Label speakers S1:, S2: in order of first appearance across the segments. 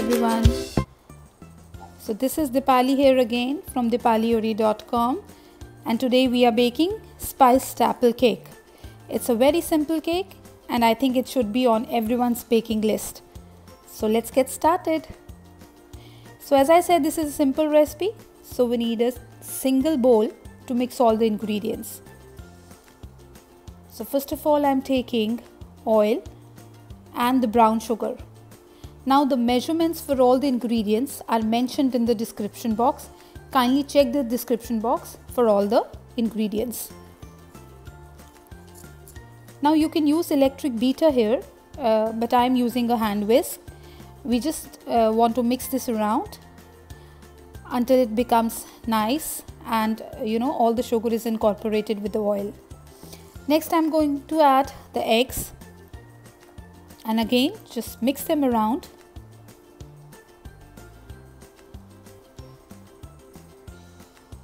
S1: everyone. So this is Dipali here again from dipaliori.com, and today we are baking spiced apple cake. It's a very simple cake and I think it should be on everyone's baking list. So let's get started. So as I said, this is a simple recipe, so we need a single bowl to mix all the ingredients. So first of all, I'm taking oil and the brown sugar. Now the measurements for all the ingredients are mentioned in the description box. Kindly check the description box for all the ingredients. Now you can use electric beater here, but I am using a hand whisk. We just want to mix this around until it becomes nice and all the sugar is incorporated with the oil. Next I'm going to add the eggs. And again, just mix them around.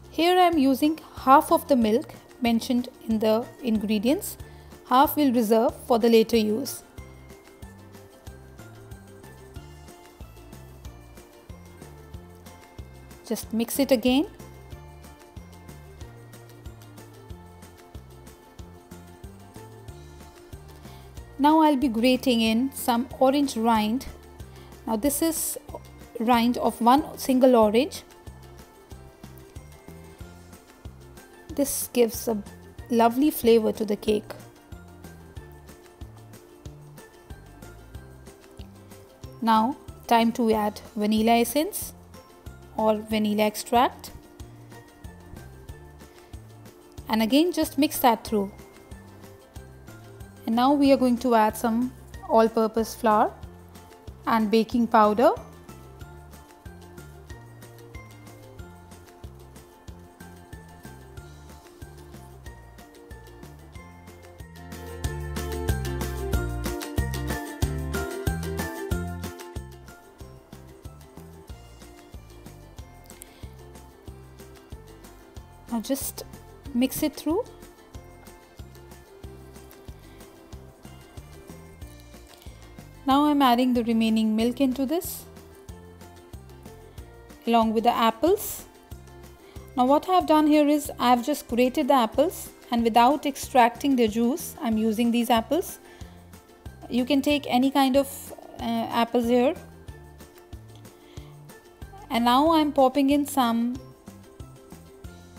S1: Here I am using half of the milk mentioned in the ingredients. Half will reserve for the later use. Just mix it again. Now I'll be grating in some orange rind. Now this is rind of one single orange. This gives a lovely flavor to the cake. Now time to add vanilla essence or vanilla extract. And again just mix that through. And now we are going to add some all-purpose flour and baking powder. Now just mix it through. Now I'm adding the remaining milk into this along with the apples. Now what I have done here is I have just grated the apples, and without extracting the juice I'm using these apples. You can take any kind of apples here. And now I'm popping in some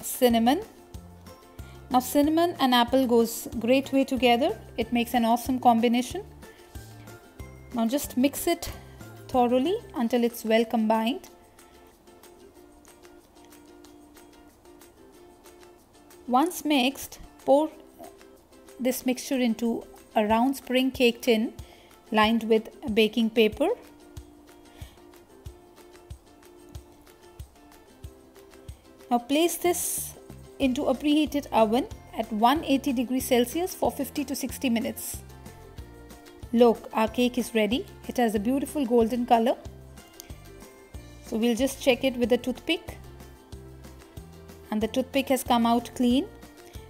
S1: cinnamon. Now cinnamon and apple goes great way together. It makes an awesome combination. Now just mix it thoroughly until it's well combined. Once mixed, pour this mixture into a round spring cake tin lined with baking paper. Now place this into a preheated oven at 180 degrees Celsius for 50 to 60 minutes. Look, our cake is ready. It has a beautiful golden color. So we'll just check it with a toothpick. And the toothpick has come out clean.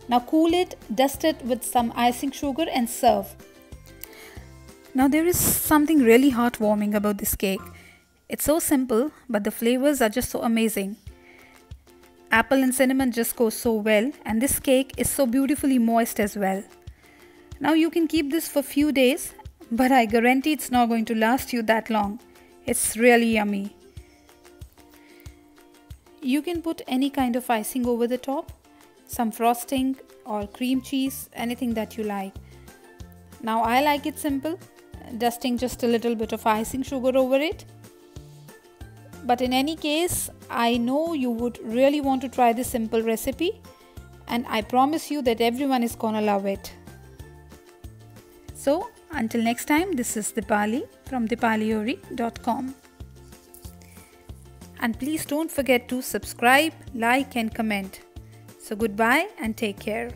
S1: Now cool it, dust it with some icing sugar and serve. Now there is something really heartwarming about this cake. It's so simple, but the flavors are just so amazing. Apple and cinnamon just go so well, and this cake is so beautifully moist as well. Now you can keep this for a few days, but I guarantee it's not going to last you that long. It's really yummy. You can put any kind of icing over the top, some frosting or cream cheese, anything that you like. Now I like it simple, dusting just a little bit of icing sugar over it. But in any case, I know you would really want to try this simple recipe, and I promise you that everyone is gonna love it. So until next time, this is Dipali from dipaliori.com. And please don't forget to subscribe, like and comment. So goodbye and take care.